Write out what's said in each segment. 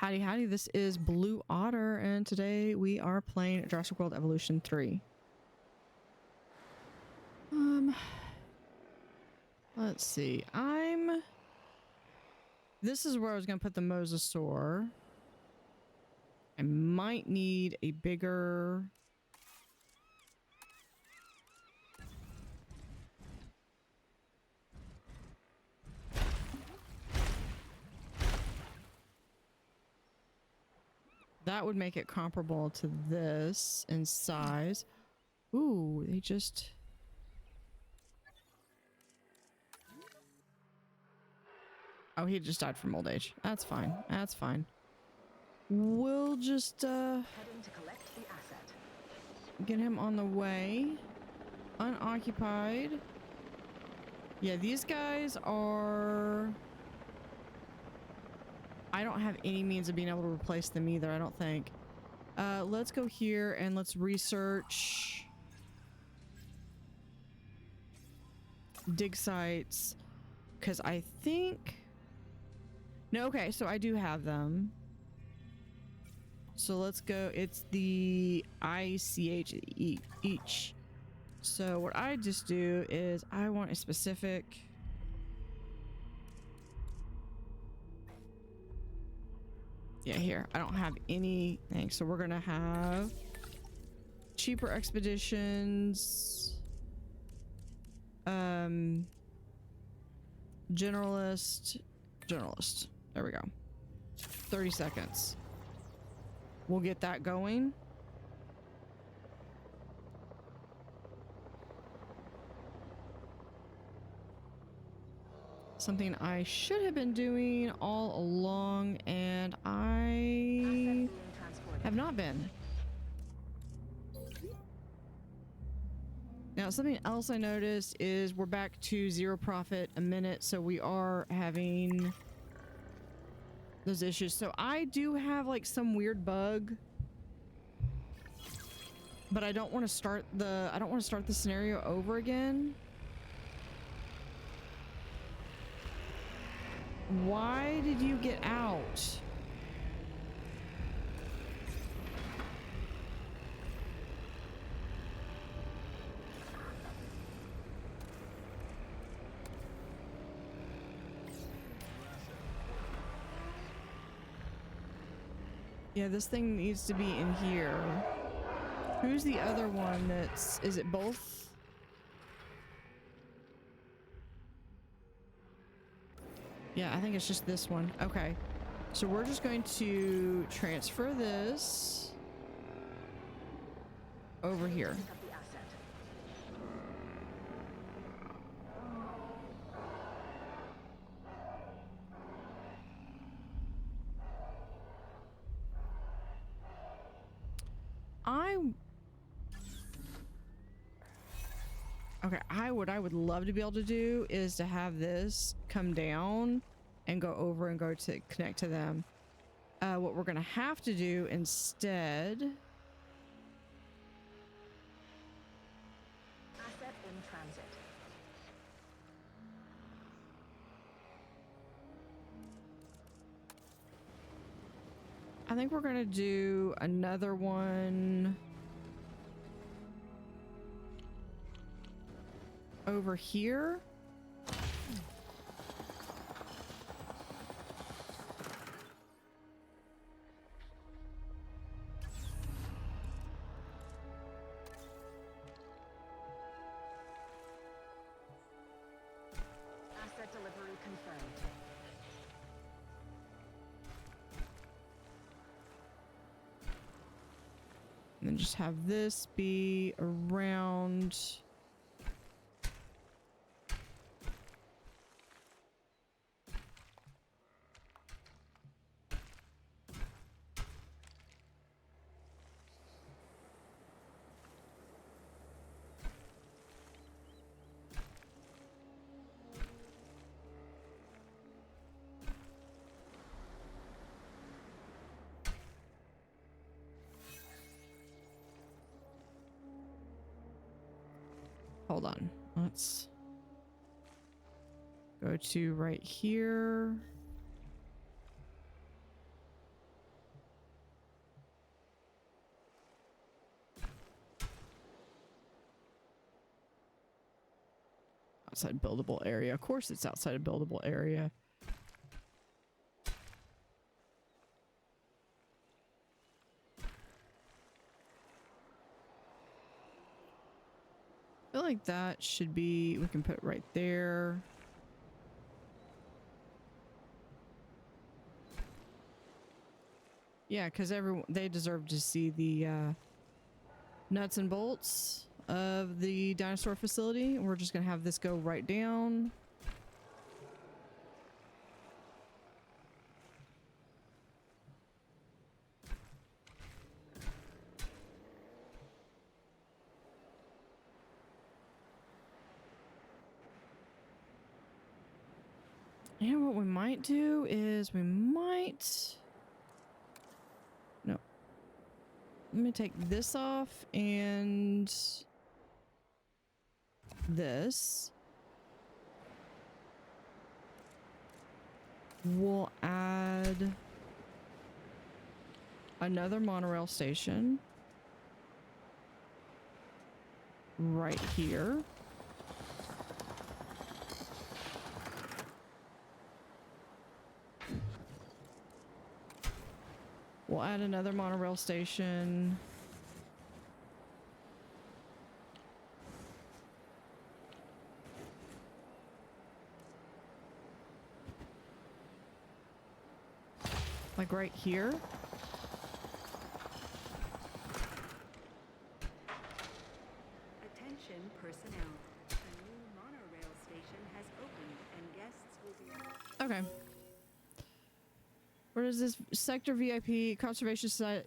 Howdy, howdy. This is Blue Otter, and today we are playing Jurassic World Evolution 3. Let's see. This is where I was going to put the mosasaur. I might need a bigger... That would make it comparable to this in size. Ooh, they just... Oh, he just died from old age. That's fine. That's fine. We'll just, Heading to collect the asset. get him on the way. Unoccupied. Yeah, these guys are... I don't have any means of being able to replace them either, I don't think. Let's go here and let's research dig sites, because I think... No, okay, so I do have them. So let's go. It's the ICH each. So what I just do is I want a specific... Yeah, here. I don't have anything. So we're going to have cheaper expeditions. Generalist. There we go. 30 seconds. We'll get that going. Something I should have been doing all along, and I have not been. Now, something else I noticed is we're back to 0 profit a minute, so we are having those issues. So I do have like some weird bug, but I don't want to start the scenario over again. Why did you get out? Yeah, this thing needs to be in here. Who's the other one that's... Is it both? Yeah, I think it's just this one. Okay. So we're just going to transfer this over here. Okay, what I would love to be able to do is to have this come down and go over and go to connect to them. What we're gonna have to do instead... Asset in transit. I think we're gonna do another one over here. Asset delivery confirmed. And then just have this be around... Hold on. Let's go to right here. Outside buildable area. Of course it's outside a buildable area. I feel like that should be, we can put it right there. Yeah, because they deserve to see the nuts and bolts of the dinosaur facility. We're just gonna have this go right down. And what we might do is we might... No. Let me take this off and this. We'll add another monorail station right here. We'll add another monorail station like right here. Attention personnel. A new monorail station has opened and guests will be... Okay. Where does this sector VIP conservation site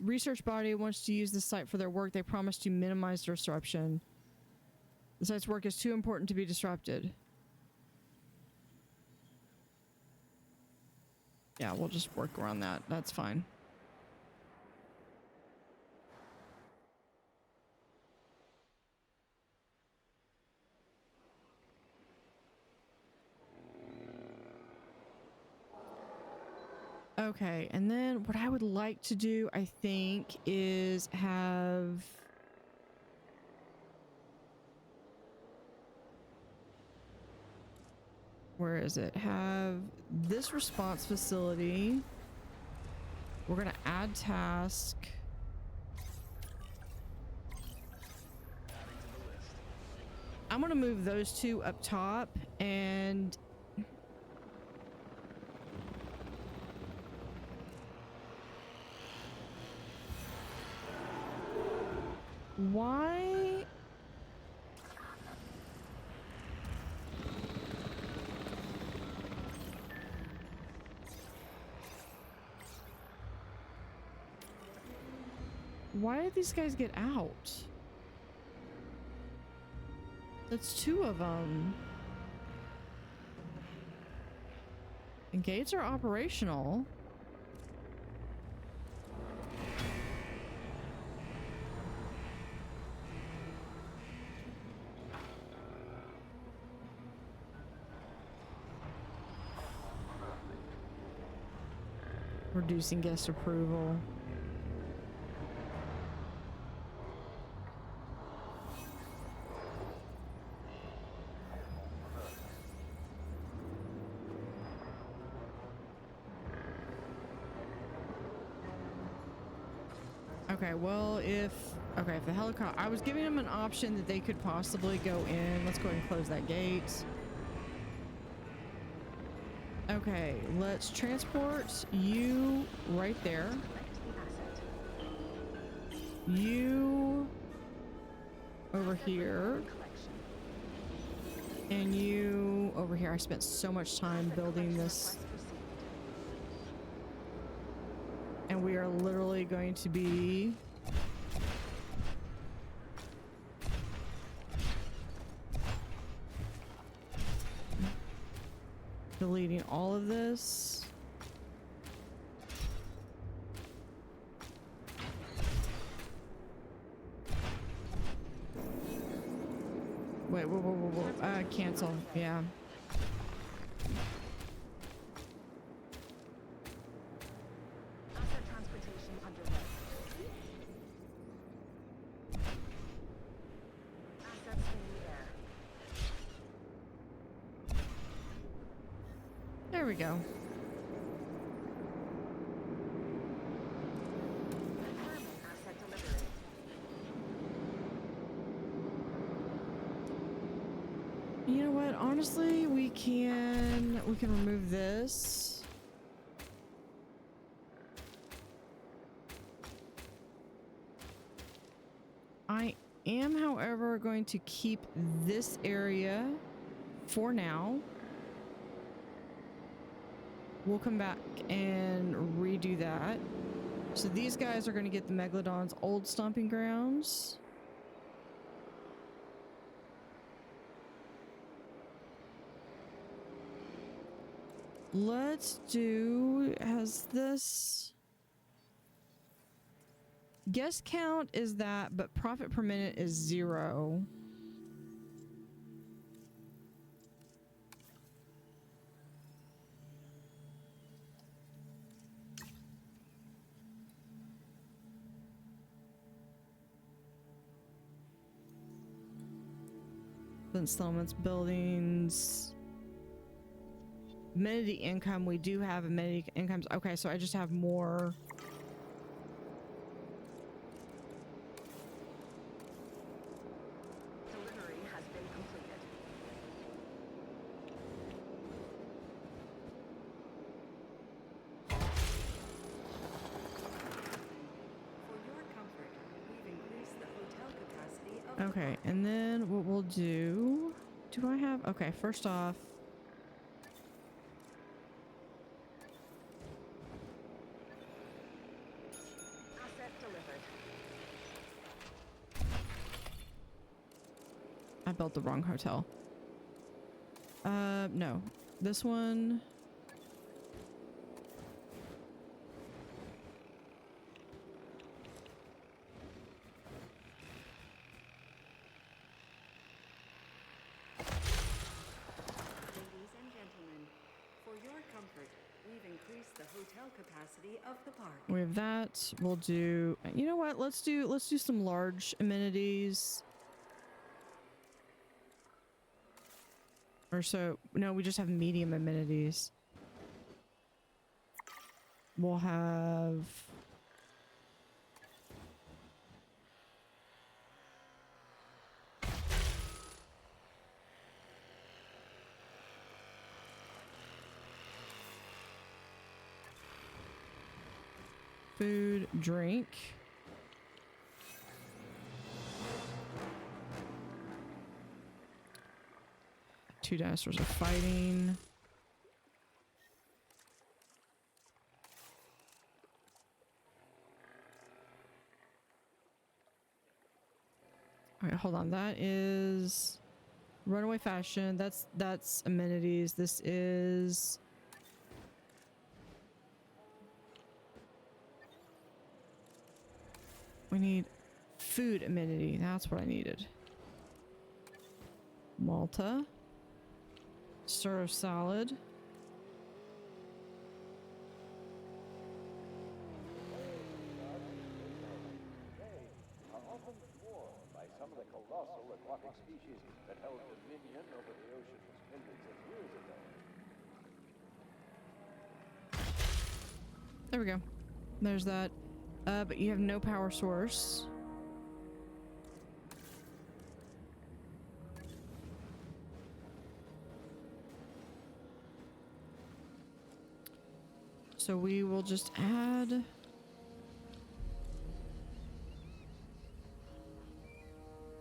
research body wants to use this site for their work? They promise to minimize disruption. The site's work is too important to be disrupted. Yeah, we'll just work around that. That's fine. Okay, and then what I would like to do, I think, is have... Where is it? Have this response facility. We're going to add task. I'm going to move those two up top and... Why? Why did these guys get out? That's two of them. And gates are operational. Reducing guest approval. Okay, well, if the helicopter, I was giving them an option that they could possibly go in. Let's go ahead and close that gate. Okay, let's transport you right there. You over here. And you over here. I spent so much time building this. And we are literally going to be deleting all of this. Wait, whoa. Cancel. Yeah. Asset transportation underway. Assets in the air. There we go. Confirming asset delivery. You know what? Honestly, we can remove this. I am, however, going to keep this area for now. We'll come back and redo that. So these guys are going to get the Megalodon's old stomping grounds. Let's do, has this... Guest count is that, but profit per minute is 0. Installments, buildings, amenity income. We do have amenity incomes. Okay, so I just have more. Delivery has been completed. For your comfort, we've increased the hotel capacity of the Okay, park. and then what we'll do I have, okay, first off, Asset delivered. I built the wrong hotel. No, this one. The hotel capacity of the park. We have that. We'll do, you know what? Let's do some large amenities. Or so, no, we just have medium amenities. We'll have food, drink. Two dinosaurs are fighting. All right, hold on. That is runaway fashion. That's amenities. This is we need food amenity. That's what I needed. Malta. Stir of salad. Are often sworn by some of the colossal aquatic species that held dominion over the oceans millions of years ago. There we go. There's that. But you have no power source. So we will just add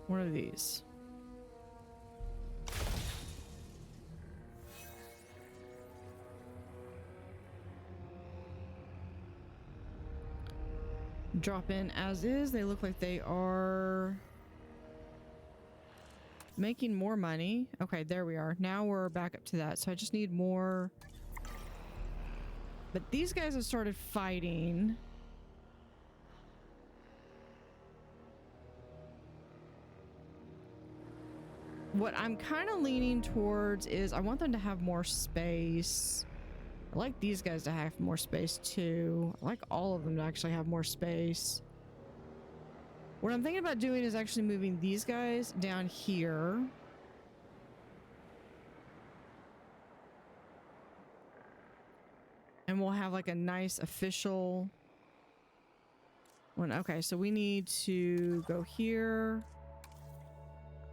one of these. Drop in as is. They look like they are making more money. Okay, there we are. Now we're back up to that. So I just need more. But these guys have started fighting. What I'm kind of leaning towards is I want them to have more space. I like these guys to have more space too. I like all of them to actually have more space. What I'm thinking about doing is actually moving these guys down here. And we'll have like a nice official one. Okay, so we need to go here.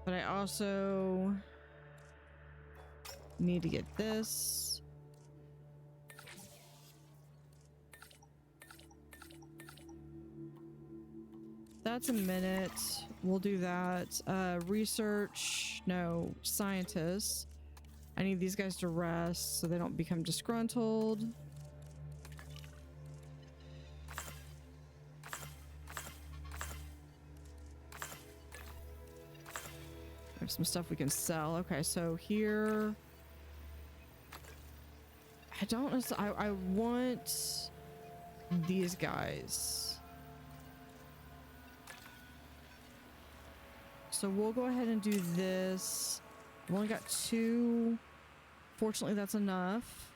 But I also need to get this. That's a minute. We'll do that. Research. No, scientists. I need these guys to rest so they don't become disgruntled. We have some stuff we can sell. Okay, so here... I don't know. I want these guys. So we'll go ahead and do this. We've only got 2. Fortunately, that's enough.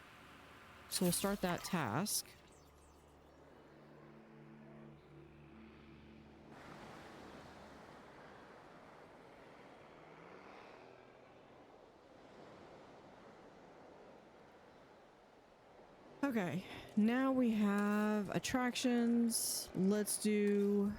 So we'll start that task. Okay, now we have attractions. Let's do...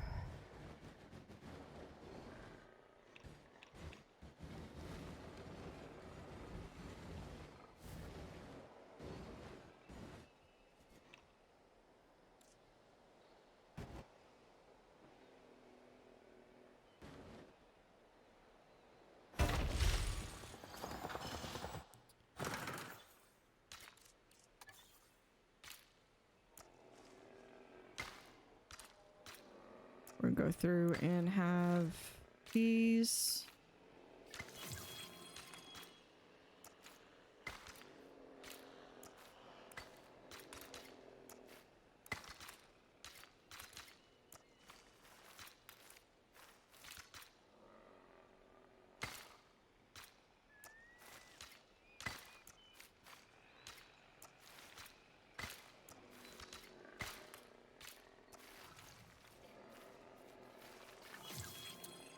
We're gonna go through and have these.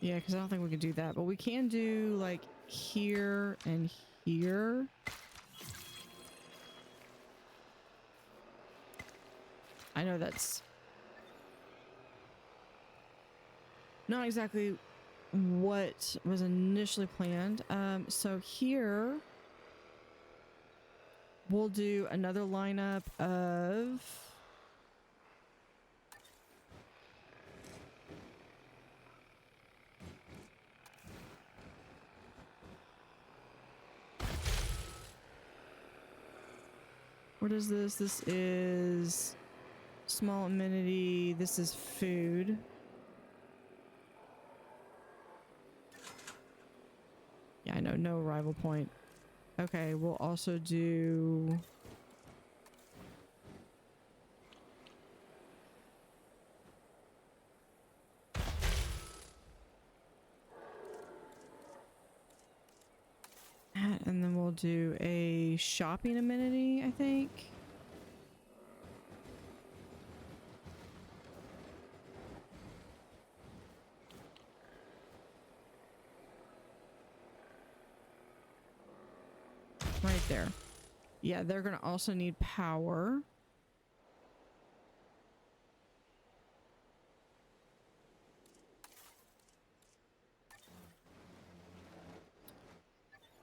Yeah, because I don't think we can do that, but we can do like here and here. I know that's not exactly what was initially planned. So here we'll do another lineup of what is this? This is small amenity. This is food. Yeah, I know, no arrival point. Okay, we'll also do... And then we'll do a shopping amenity, I think. Right there. Yeah, they're gonna also need power.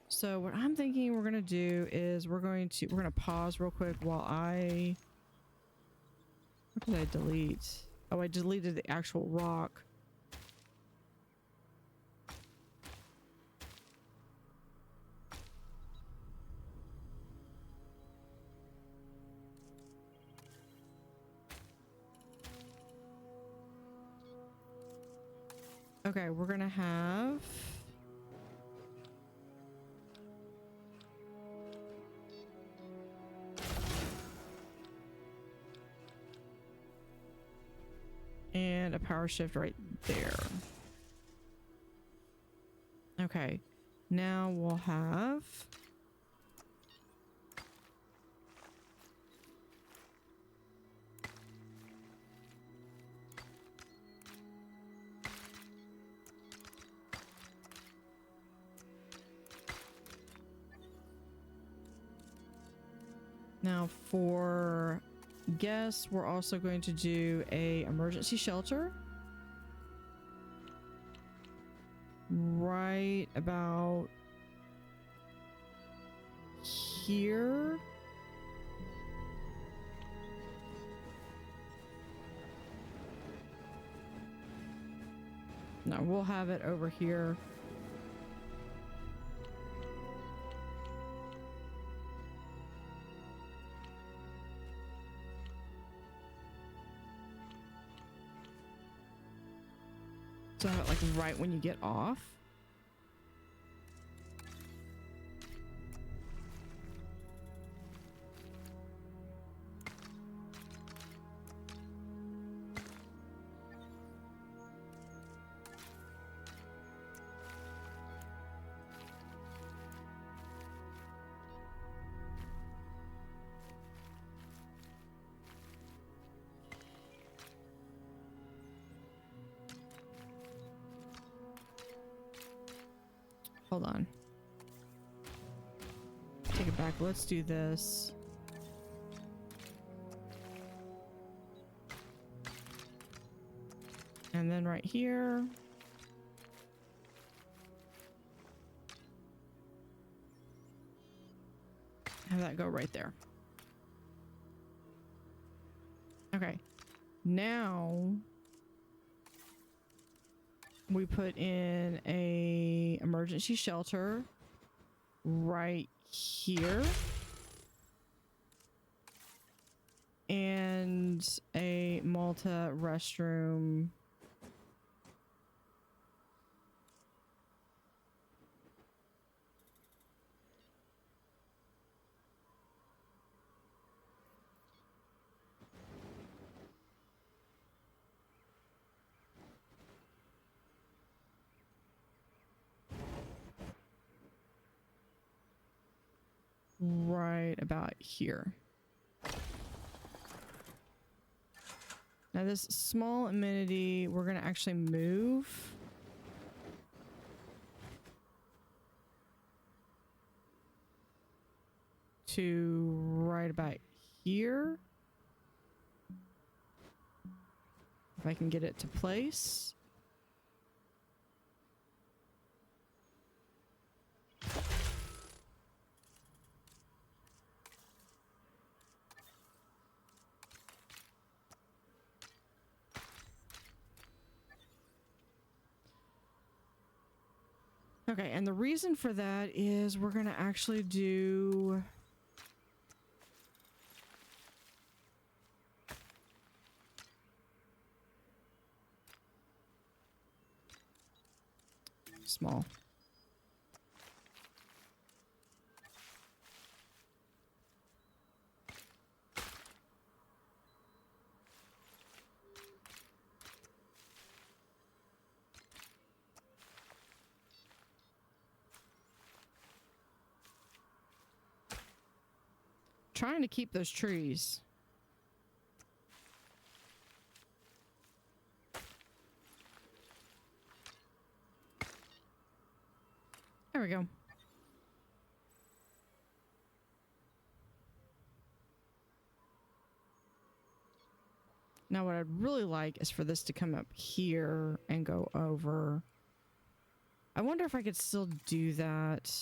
So what I'm thinking we're gonna do is we're gonna pause real quick while I... What did I delete? Oh, I deleted the actual rock. Okay, we're gonna have... and a power shift right there. Okay, now we'll have... Now for guests, we're also going to do a emergency shelter. Right about here. No, we'll have it over here. So like right when you get off. Hold on. Take it back. Let's do this. And then right here. Have that go right there. Okay. Now we put in a emergency shelter right here and a Malta restroom right about here. Now this small amenity, we're going to actually move to right about here. If I can get it to place. Okay, and the reason for that is we're going to actually do small. Trying to keep those trees. There we go. Now what I'd really like is for this to come up here and go over. I wonder if I could still do that.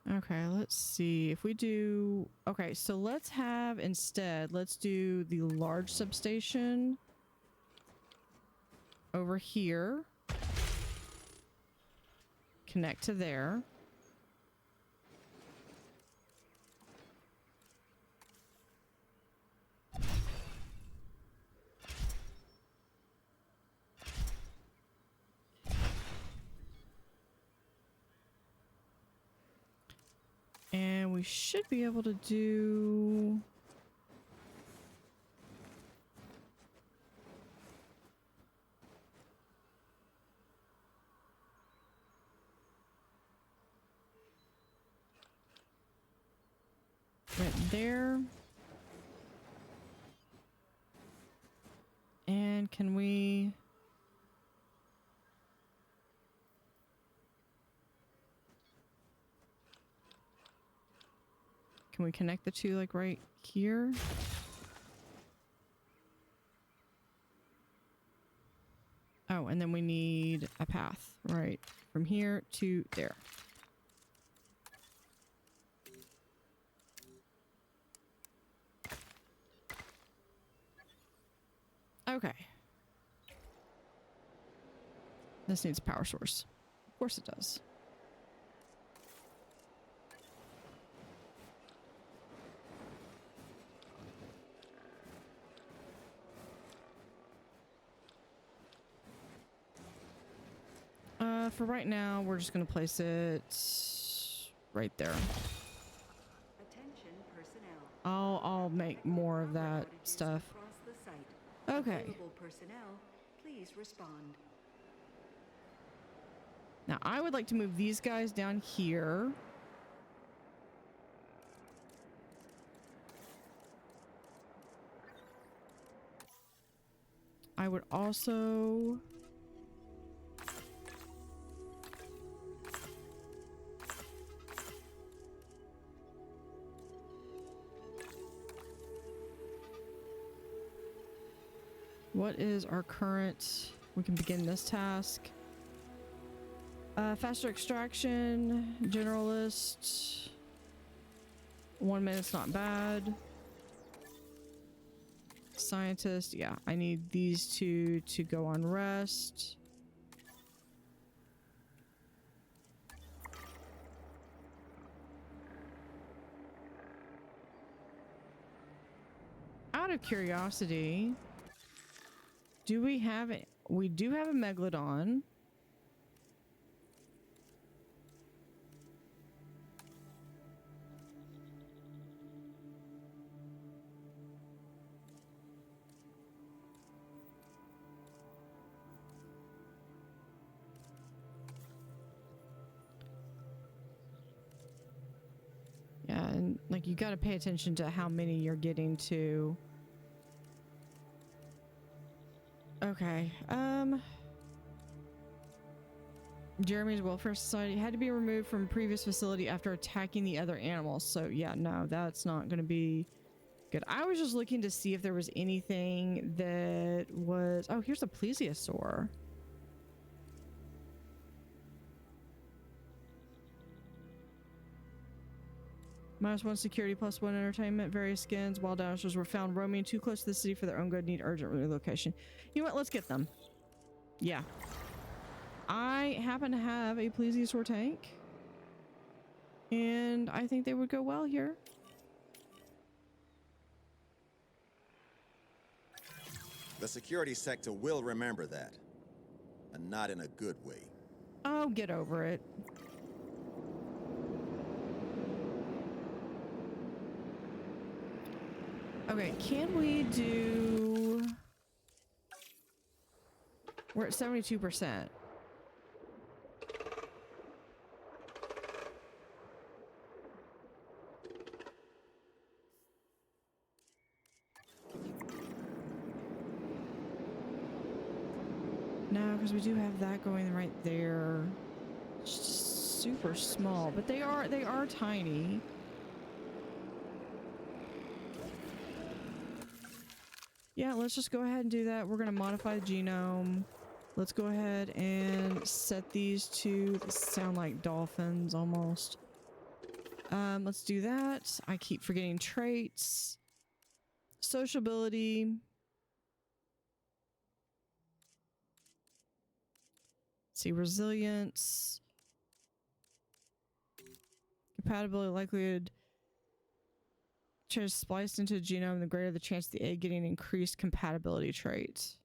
Okay, let's see if we do. Okay, so let's have instead, let's do the large substation over here. Connect to there. And we should be able to do... right there. And can we... Can we connect the two like right here? Oh, and then we need a path right from here to there. Okay. This needs a power source. Of course it does. For right now, we're just going to place it right there. Attention personnel. I'll make more of that stuff. Across the site. Okay. Available personnel, please respond. Now, I would like to move these guys down here. I would also... What is our current... We can begin this task. Faster extraction, generalist. 1 minute's not bad. Scientist, yeah, I need these two to go on rest. Out of curiosity, do we have it? We do have a megalodon. Yeah, and like you got to pay attention to how many you're getting to. Okay. Jeremy's Welfare Society had to be removed from previous facility after attacking the other animals. So yeah, no, that's not going to be good. I was just looking to see if there was anything that was... Oh, here's a plesiosaur. -1 security, +1 entertainment. Various skins. Wild dinosaurs were found roaming too close to the city for their own good. Need urgent relocation. You know what? Let's get them. Yeah. I happen to have a plesiosaur tank. And I think they would go well here. The security sector will remember that. And not in a good way. Oh, get over it. Okay, can we do... We're at 72%. No, because we do have that going right there. It's just super small, but they are tiny. Yeah, let's just go ahead and do that. We're going to modify the genome. Let's go ahead and set these two. They sound like dolphins almost. Let's do that. I keep forgetting traits. Sociability. Let's see, resilience. Compatibility, likelihood. Change spliced into the genome, the greater the chance of the egg getting increased compatibility traits.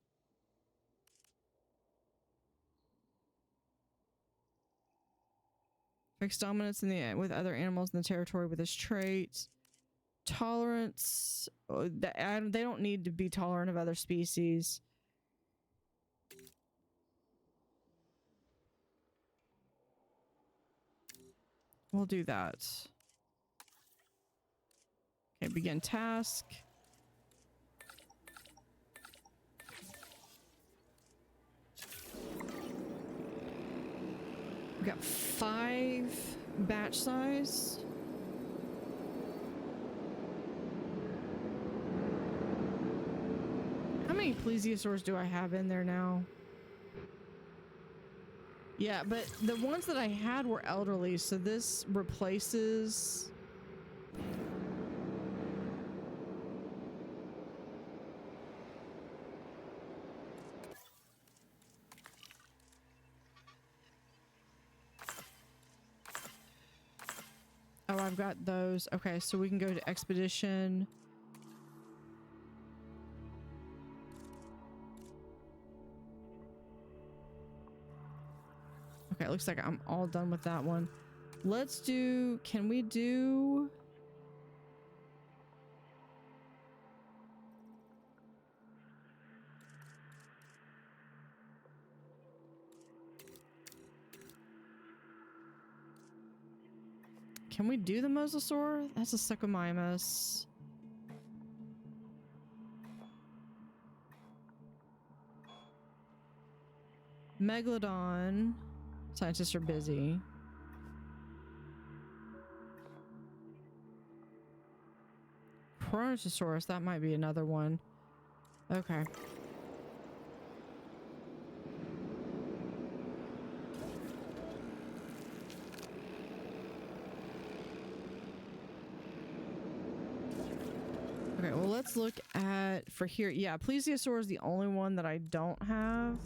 Fixed dominance in the with other animals in the territory with this trait. Tolerance. They don't need to be tolerant of other species. We'll do that. Okay, begin task. We got 5 batch size. How many plesiosaurs do I have in there now? Yeah, but the ones that I had were elderly, so this replaces... Oh, I've got those. Okay, so we can go to expedition. Okay, it looks like I'm all done with that one. Let's do... Can we do... Can we do the mosasaur? That's a Suchomimus. Megalodon. Scientists are busy. Brontosaurus, that might be another one. Okay. Okay, well, let's look at for here. Yeah, plesiosaur is the only one that I don't have.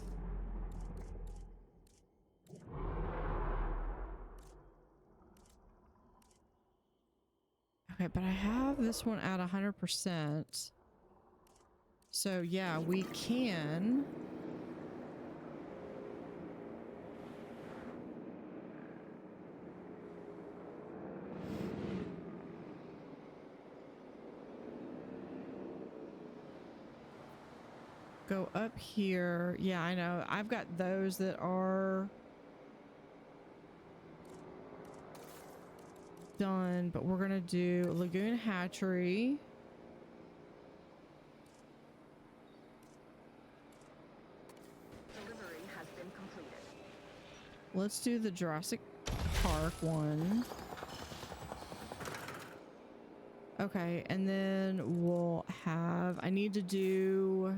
Okay, but I have this one at 100%. So yeah, we can. Go up here. Yeah, I know. I've got those that are done, but we're gonna do Lagoon Hatchery. Delivery has been completed. Let's do the Jurassic Park one. Okay, and then we'll have... I need to do...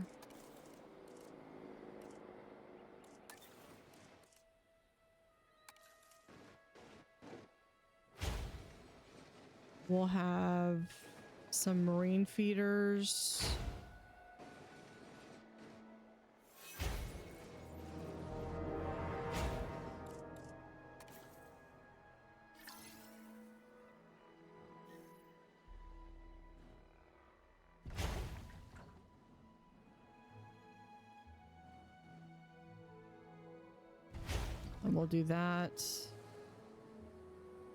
We'll have some marine feeders. And we'll do that.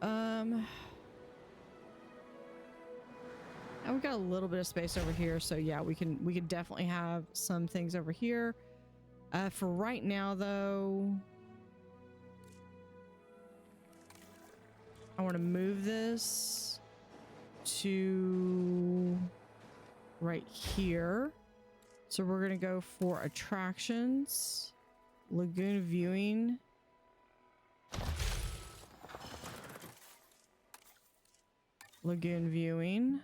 And we've got a little bit of space over here, so yeah, we can definitely have some things over here. For right now, though, I want to move this to right here. So we're gonna go for attractions, lagoon viewing. Lagoon viewing.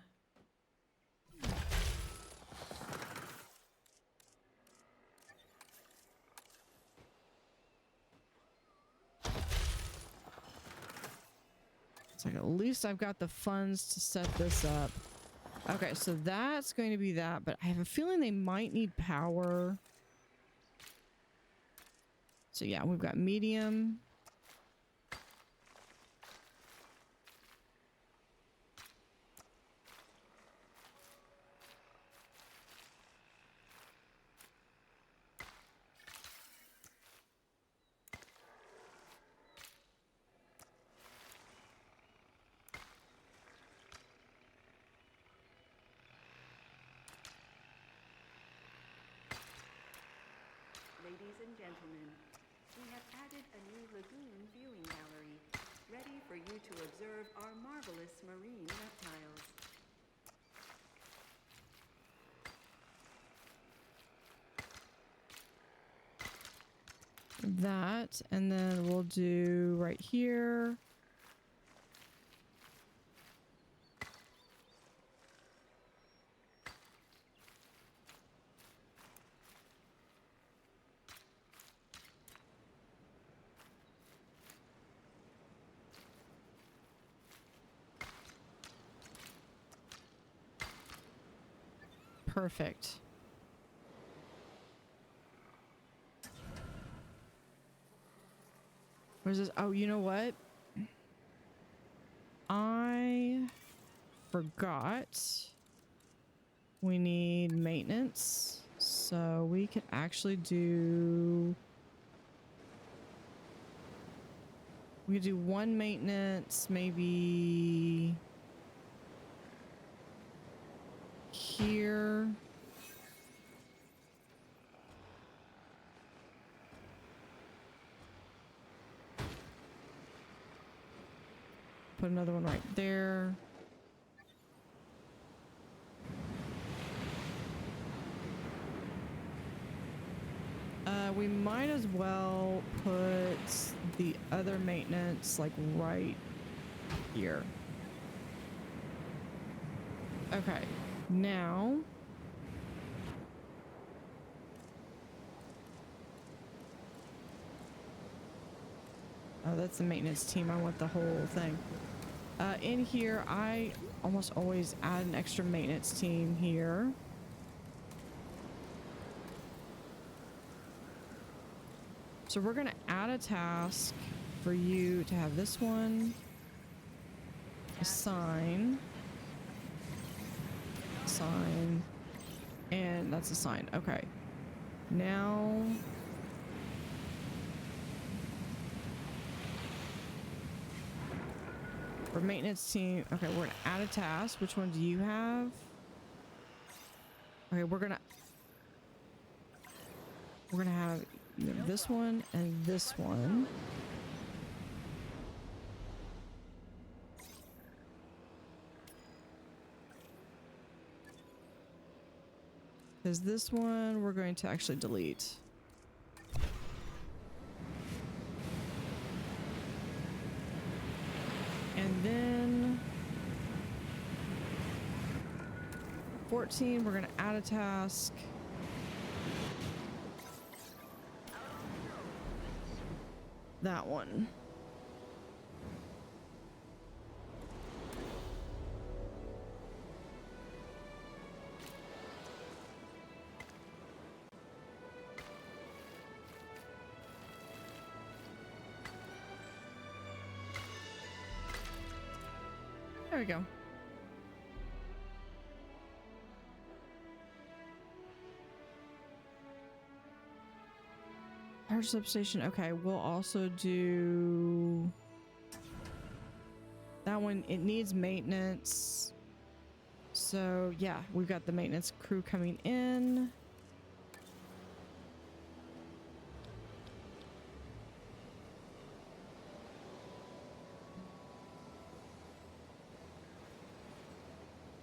It's like at least I've got the funds to set this up. Okay, so that's going to be that, but I have a feeling they might need power. So yeah, we've got medium. and gentlemen, we have added a new lagoon viewing gallery, ready for you to observe our marvelous marine reptiles. That, and then we'll do right here. Perfect. Where's this? Oh, you know what? I forgot. We need maintenance. So we could actually do... We could do one maintenance, maybe... here. Put another one right there. We might as well put the other maintenance like right here. Okay, now oh, that's the maintenance team. I want the whole thing. In here, I almost always add an extra maintenance team here. So we're gonna add a task for you to have this one. Assign. Assign. And that's assigned. Okay. Now... for maintenance team, okay, we're gonna add a task. Which one do you have? Okay, we're gonna have this one and this one. Because this one we're going to actually delete. And then 14, we're going to add a task. That one. There we go. Power substation. Okay, we'll also do that one. It needs maintenance. So yeah, we've got the maintenance crew coming in.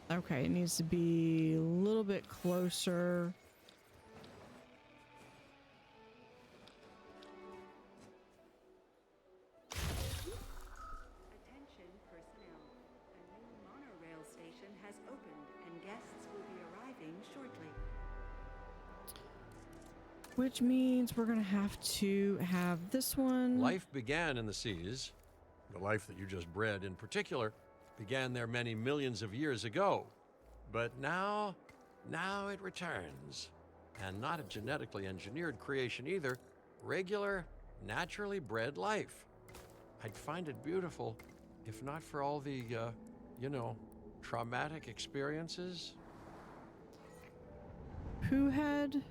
Okay, it needs to be a little bit closer. Attention personnel. A new monorail station has opened and guests will be arriving shortly. Which means we're gonna have to have this one. Life began in the seas. The life that you just bred in particular began there many millions of years ago. But now it returns. And not a genetically engineered creation either. Regular, naturally bred life. I'd find it beautiful if not for all the, traumatic experiences. Who had?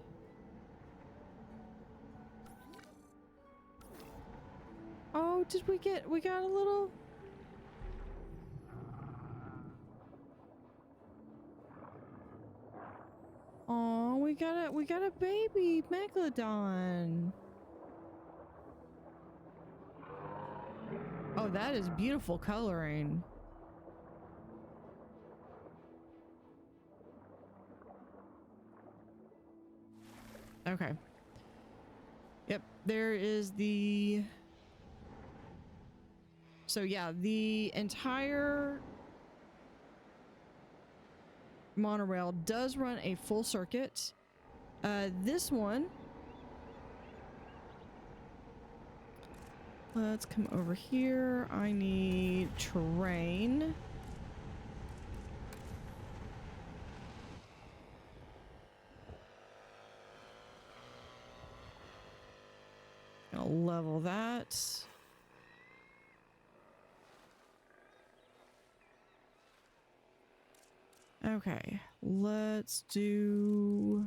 Oh, we got a little? Aw, we we got a baby megalodon. Oh, that is beautiful coloring. Okay. Yep, there is the... So yeah, the entire monorail does run a full circuit. This one... Let's come over here. I need terrain. Gonna level that. Okay, let's do...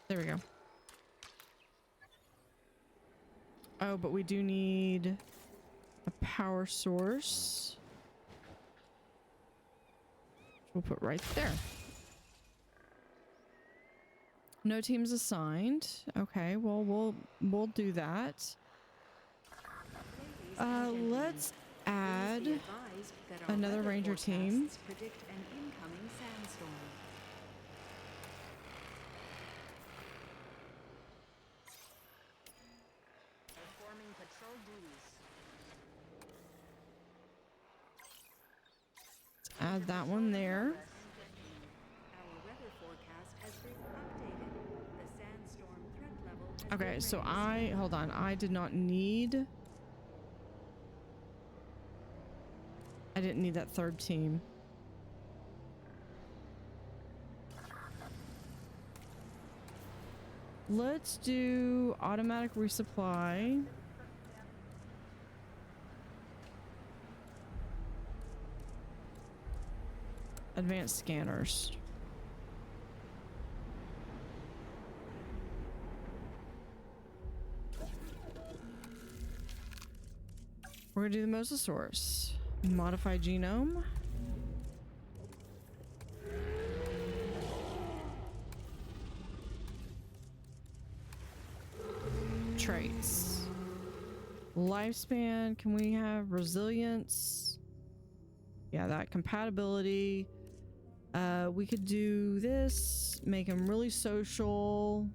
There we go. Oh, but we do need a power source. We'll put right there. No teams assigned. Okay, well we'll do that. Let's add another ranger team. Predict an incoming sandstorm. Performing patrol duties. Add that one there. Our weather forecast has been updated. The sandstorm threat level has Okay, been so raised. hold on. I didn't need that third team. Let's do automatic resupply. Advanced scanners. We're gonna do the mosasaurus. Modify genome. Traits. Lifespan. Can we have resilience? Yeah, that compatibility. We could do this. Make him really social.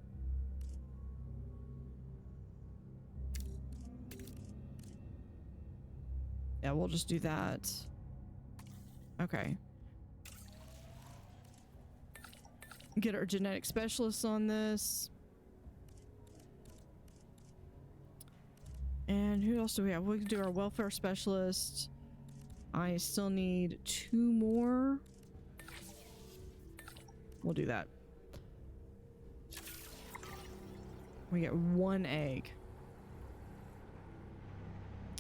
Yeah, we'll just do that. Okay. Get our genetic specialists on this. And who else do we have? We can do our welfare specialist. I still need 2 more. We'll do that. We get 1 egg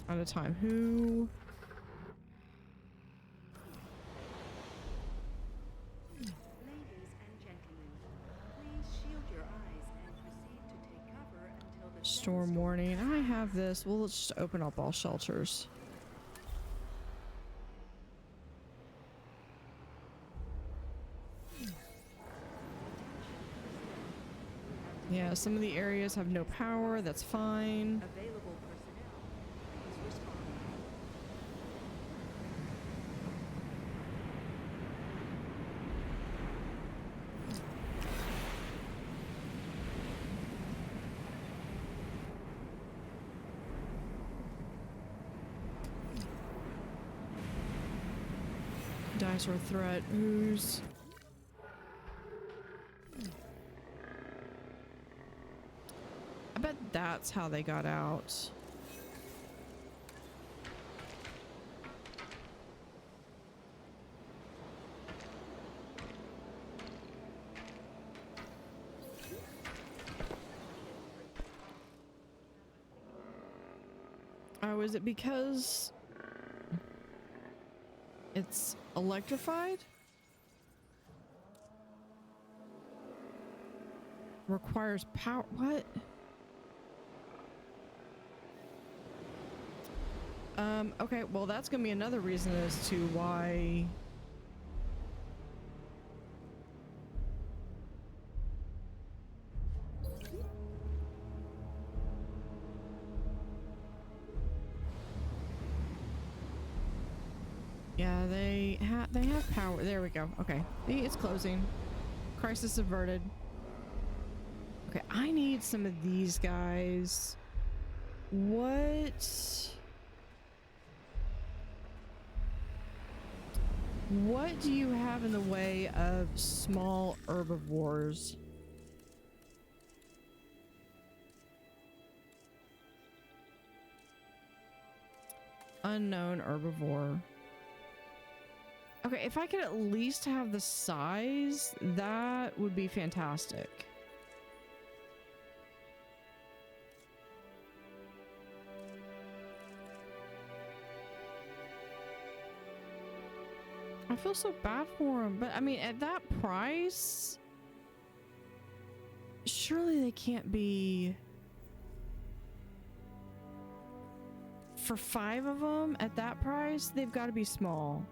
at a time. Who? Ladies and gentlemen, please shield your eyes and proceed to take cover until the Storm warning. I have this. Well, let's just open up all shelters. Yeah, some of the areas have no power. That's fine. available personnel. Please respond. Dinosaur threat. Who's? I bet that's how they got out. Oh, is it because it's electrified? Requires power. What? Okay, well, that's gonna be another reason as to why. Yeah, they have power. There we go. Okay, see, it's closing. Crisis averted. Okay, I need some of these guys. What do you have in the way of small herbivores? Unknown herbivore. Okay, if I could at least have the size, that would be fantastic. I feel so bad for him, but I mean, at that price, surely they can't be. For 5 of them at that price, they've got to be small.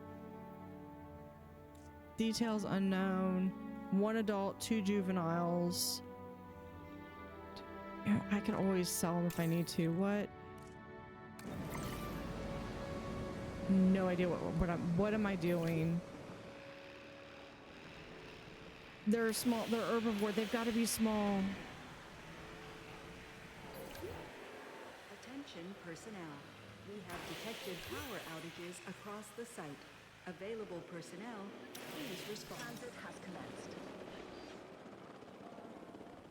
Details unknown. 1 adult, 2 juveniles. I can always sell them if I need to. What? No idea what am I doing? They're small. They're herbivore. They've got to be small. Attention personnel. We have detected power outages across the site. Available personnel, please respond. Transit has commenced.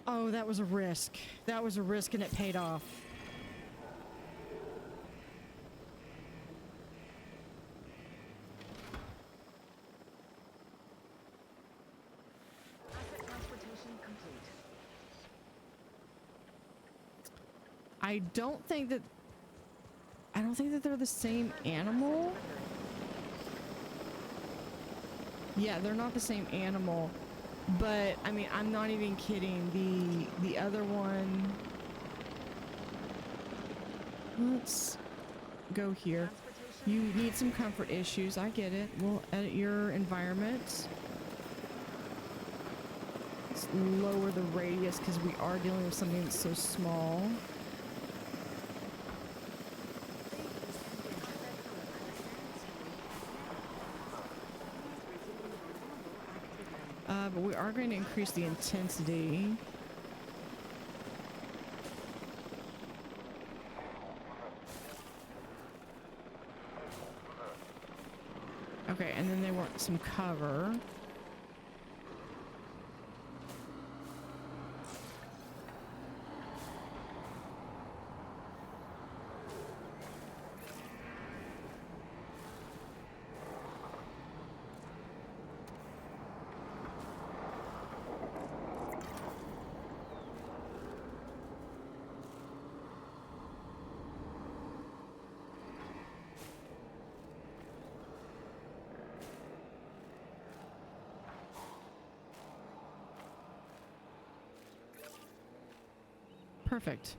Oh, that was a risk. That was a risk and it paid off. Asset transportation complete. I don't think that they're the same animal. Yeah, they're not the same animal. But I mean, I'm not even kidding. The other one. Let's go here. You need some comfort issues. I get it. We'll edit your environment. Let's lower the radius because we are dealing with something that's so small. But we are going to increase the intensity. Okay, and then they want some cover. Perfect.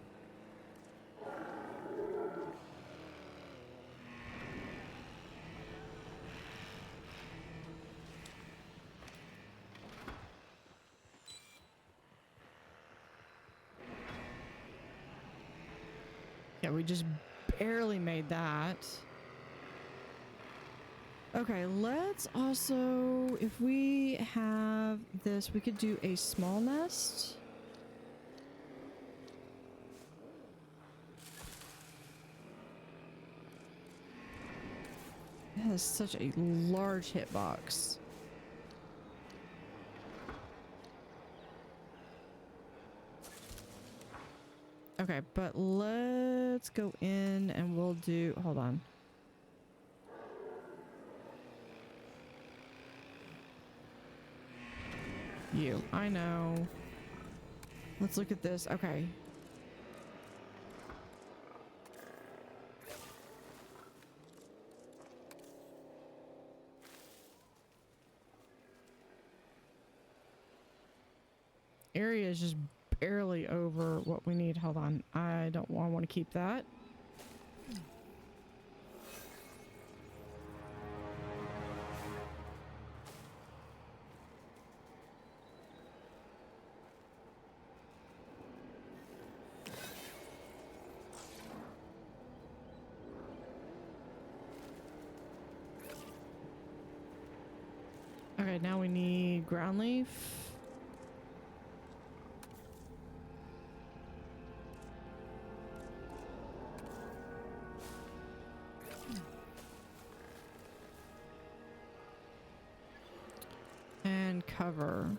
Yeah, we just barely made that. Okay, let's also, if we have this, we could do a small nest. It has such a large hitbox. Okay, but let's go in and we'll do, hold on. You, I know. Let's look at this. Okay. area is just barely over what we need. Hold on. I want to keep that. Okay, now we need ground leaf. And cover.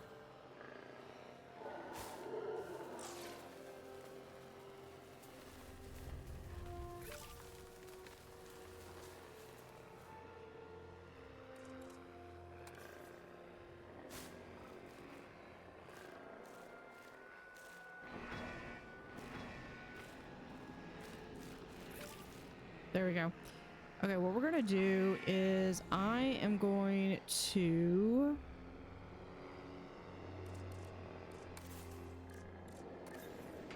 There we go. Okay, what we're gonna do is I am going to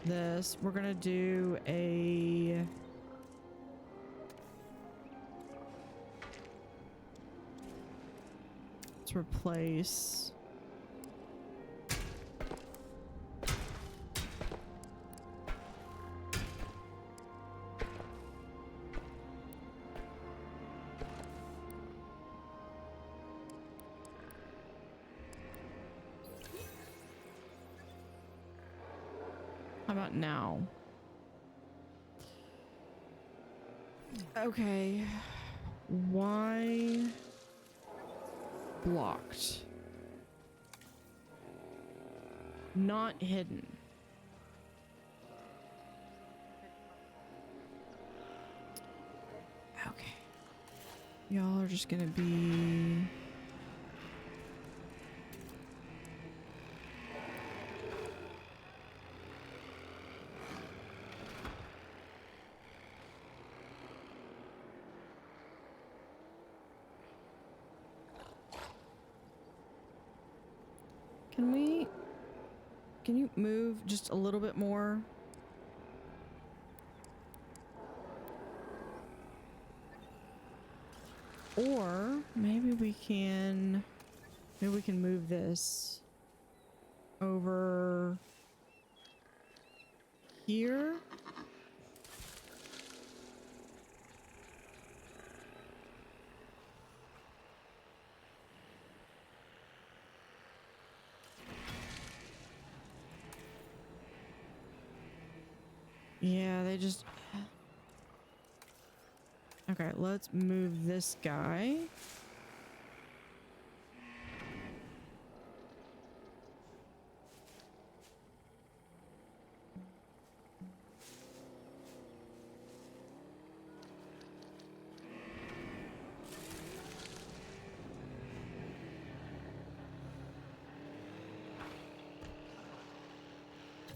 this. We're gonna do a let's replace how about now? Okay. Why blocked? Not hidden. Okay. Y'all are just gonna be Can you move just a little bit more? Or maybe we can move this over here. Yeah, they just... Okay, let's move this guy.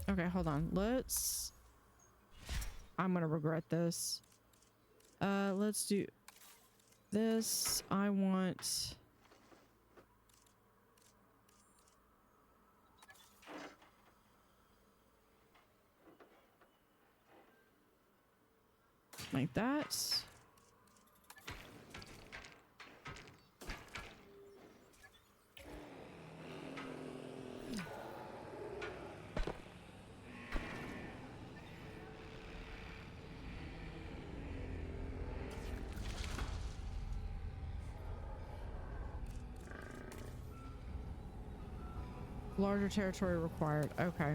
Okay, hold on. I'm gonna regret this. Let's do this. I want... like that. Larger territory required. Okay.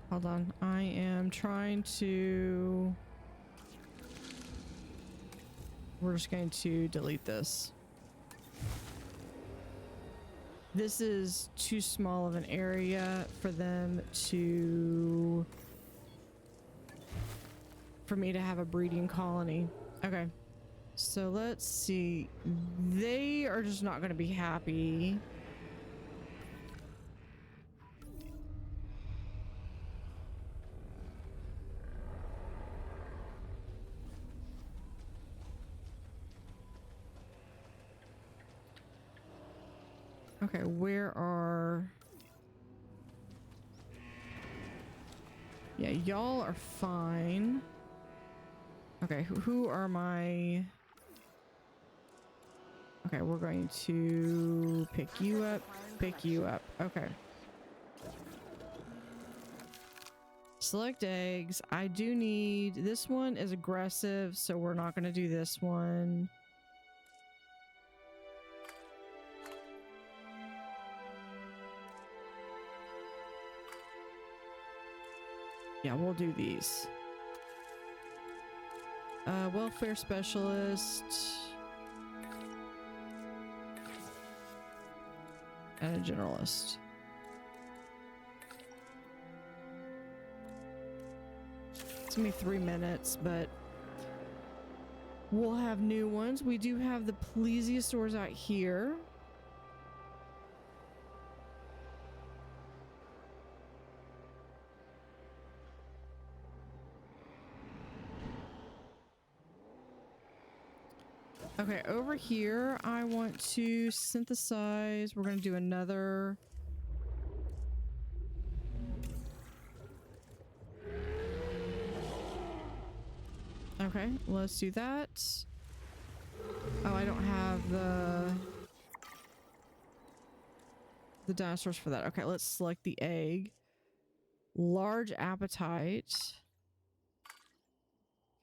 Hold on. I am trying to... We're just going to delete this. This is too small of an area for them to... for me to have a breeding colony. Okay. So let's see. They are just not going to be happy Okay, where are... Yeah, y'all are fine. Okay, who are my... Okay, we're going to pick you up, pick you up. Okay. Select eggs. I do need... This one is aggressive, so we're not going to do this one. Yeah, we'll do these. Welfare specialist. And a generalist. It's gonna be 3 minutes, but we'll have new ones. We do have the plesiosaurs out here. Okay, over here, I want to synthesize. We're going to do another. Okay, let's do that. Oh, I don't have the dinosaurs for that. Okay, let's select the egg. Large appetite.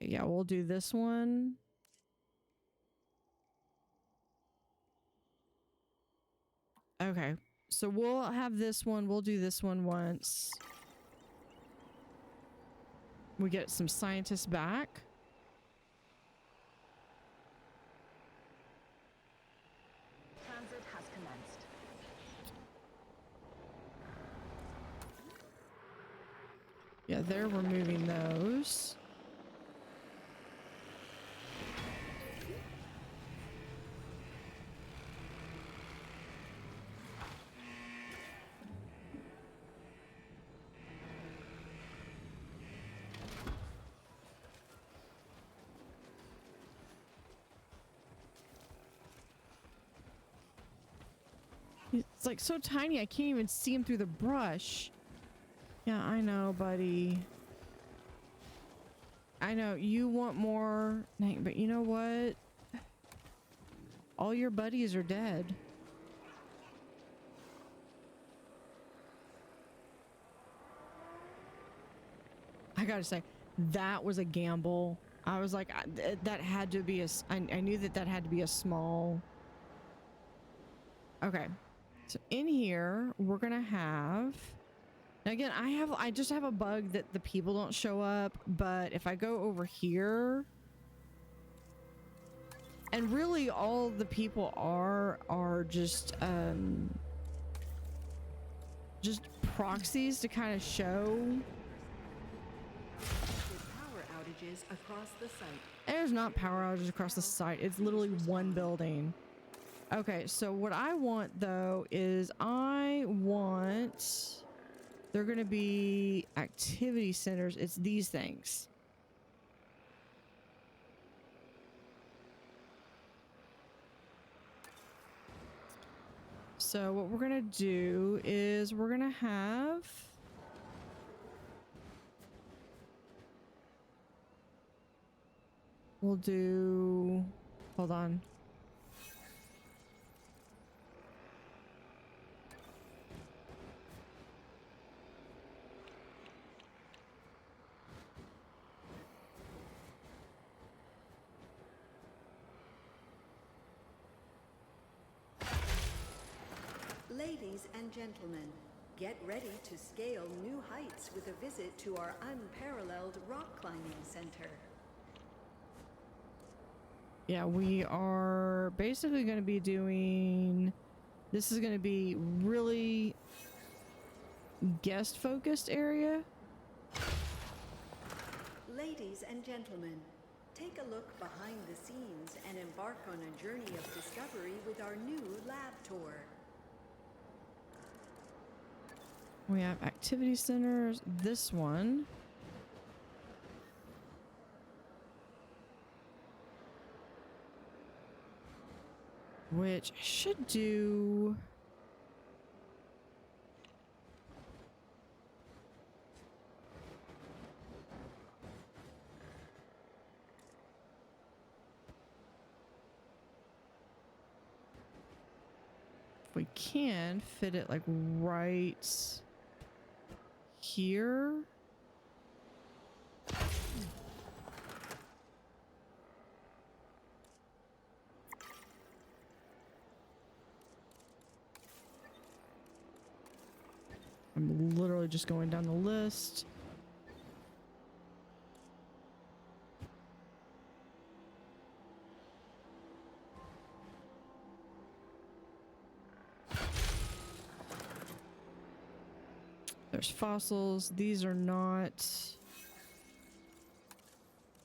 Yeah, we'll do this one. Okay, so we'll have this one. We'll do this one once. We get some scientists back. Transit has commenced. Yeah, they're removing those. It's like so tiny I can't even see him through the brush. Yeah, I know, buddy. I know you want more, but you know what? All your buddies are dead. I gotta say, that was a gamble. I was like, that had to be I knew that had to be a small. Okay. So in here, we're gonna have, now again, I just have a bug that the people don't show up, but if I go over here, and really all the people are just proxies to kind of show. Power outages across the site. There's not power outages across the site. It's literally one building. Okay, so what I want though is they're going to be activity centers. It's these things. So what we're going to do is we're going to have we'll do, hold on. Ladies and gentlemen, get ready to scale new heights with a visit to our unparalleled rock climbing center. Yeah, we are basically going to be doing, this is going to be really guest focused area. Ladies and gentlemen, take a look behind the scenes and embark on a journey of discovery with our new lab tour. We have activity centers, this one. Which I should do. if we can fit it like right here. I'm literally just going down the list. There's fossils. These are not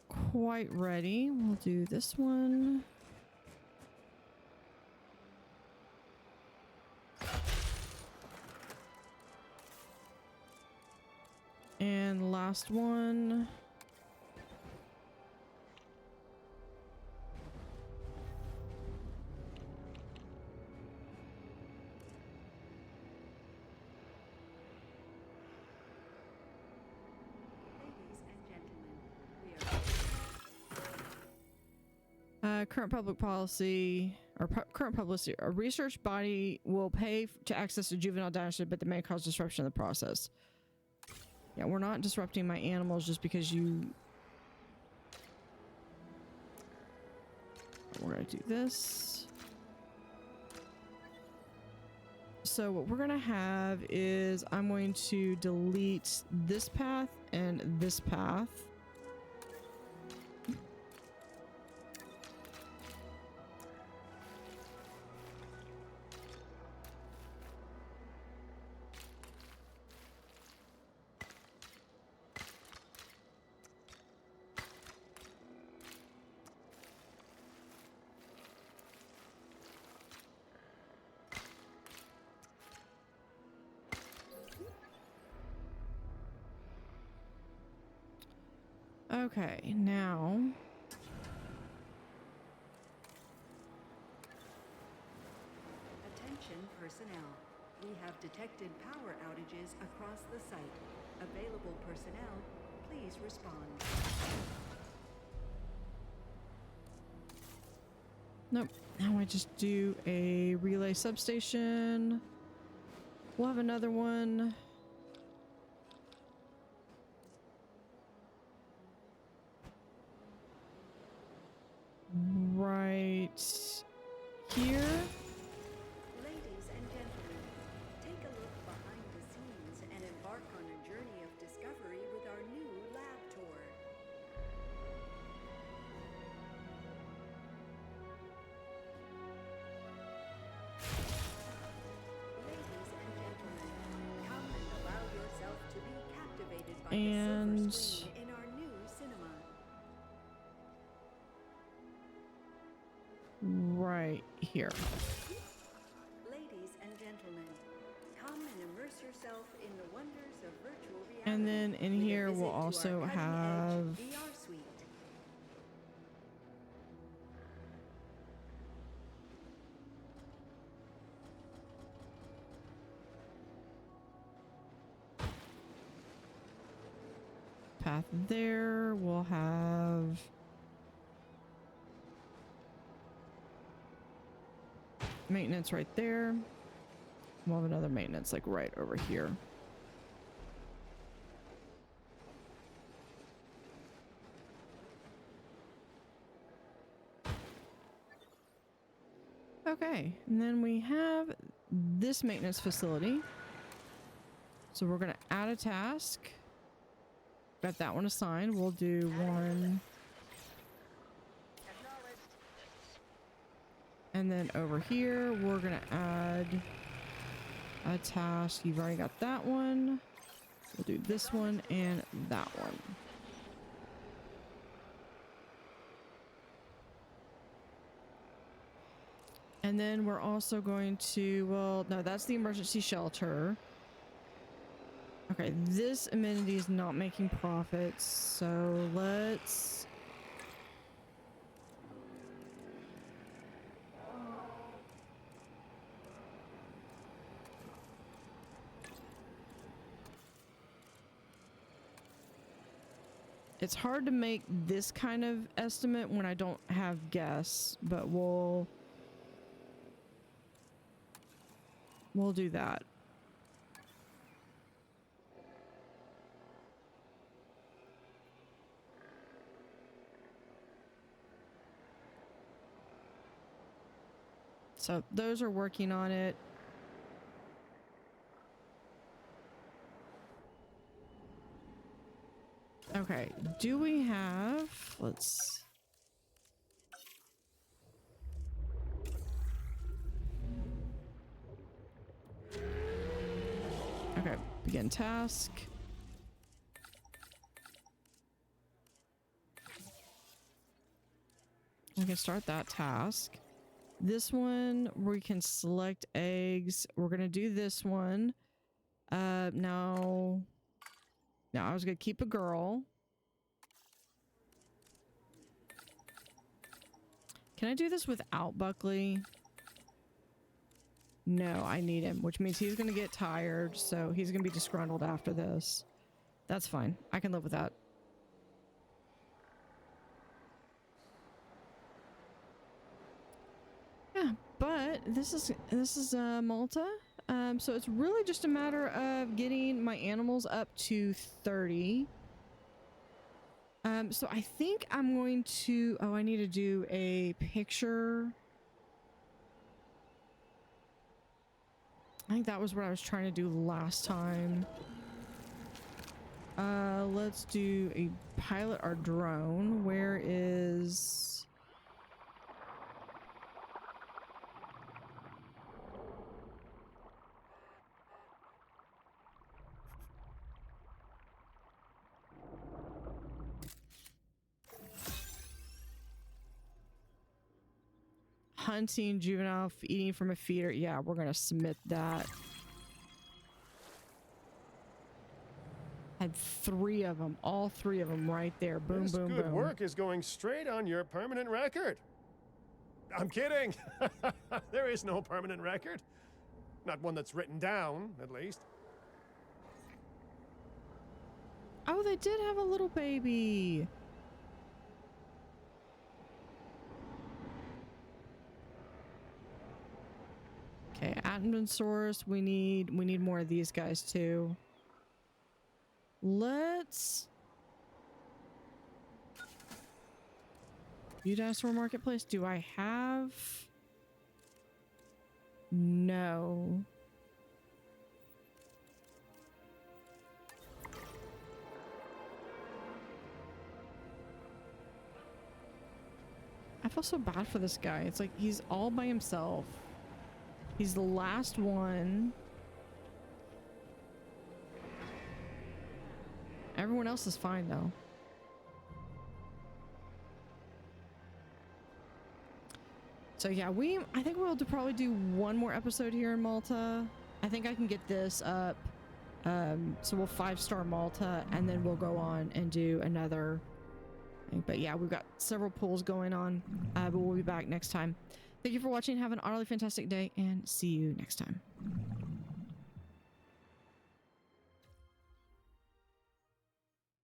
quite ready. We'll do this one. And last one. Ladies and gentlemen, we are Current public policy, or current publicity, a research body will pay to access a juvenile dinosaur, but they may cause disruption in the process. Yeah, we're not disrupting my animals just because you... We're gonna do this. So what we're gonna have is I'm going to delete this path and this path. Okay, now Attention personnel. We have detected power outages across the site. Available personnel, please respond. nope. Now I just do a relay substation. We'll have another one. Right here. Ladies and gentlemen, take a look behind the scenes and embark on a journey of discovery with our new lab tour. Ladies and gentlemen, come and allow yourself to be captivated by And- the silver screen in our new cinema. Right here. Ladies and gentlemen, come and immerse yourself in the wonders of virtual reality. And then in with a here visit we'll to our also cutting-edge have VR suite. path there. We'll have maintenance right there. We'll have another maintenance like right over here. Okay, and then we have this maintenance facility. So we're gonna add a task. Got that one assigned. We'll do one. And then over here, we're gonna add a task. You've already got that one. We'll do this one and that one. And then we're also going to, well, no, that's the emergency shelter. Okay, this amenity is not making profits, so let's... It's hard to make this kind of estimate when I don't have guests, but we'll... we'll do that. So those are working on it. Okay, do we have, let's, okay, begin task. We can start that task. This one, we can select eggs. We're gonna do this one. Now I was gonna keep a girl. Can I do this without Buckley? No, I need him, which means he's gonna get tired, so he's gonna be disgruntled after this. That's fine. I can live with that. Yeah, but this is Malta. So it's really just a matter of getting my animals up to 30. So I think I'm going to, I need to do a picture. I think that was what I was trying to do last time. Let's do a pilot our drone. Where is... hunting juvenile eating from a feeder. Yeah, we're gonna submit that. Had 3 of them, all 3 of them right there. Boom, this boom, good boom. work is going straight on your permanent record. I'm kidding. There is no permanent record. Not one that's written down, at least. Oh, they did have a little baby. Okay, Atmosaurus, we need more of these guys too. Let's view dinosaur marketplace. Do I have? No. I feel so bad for this guy. It's like he's all by himself. He's the last one. Everyone else is fine though. So yeah, I think we'll probably do one more episode here in Malta. I think I can get this up. So we'll 5-star Malta and then we'll go on and do another. But yeah, we've got several pulls going on, but we'll be back next time. Thank you for watching. Have an utterly fantastic day and see you next time.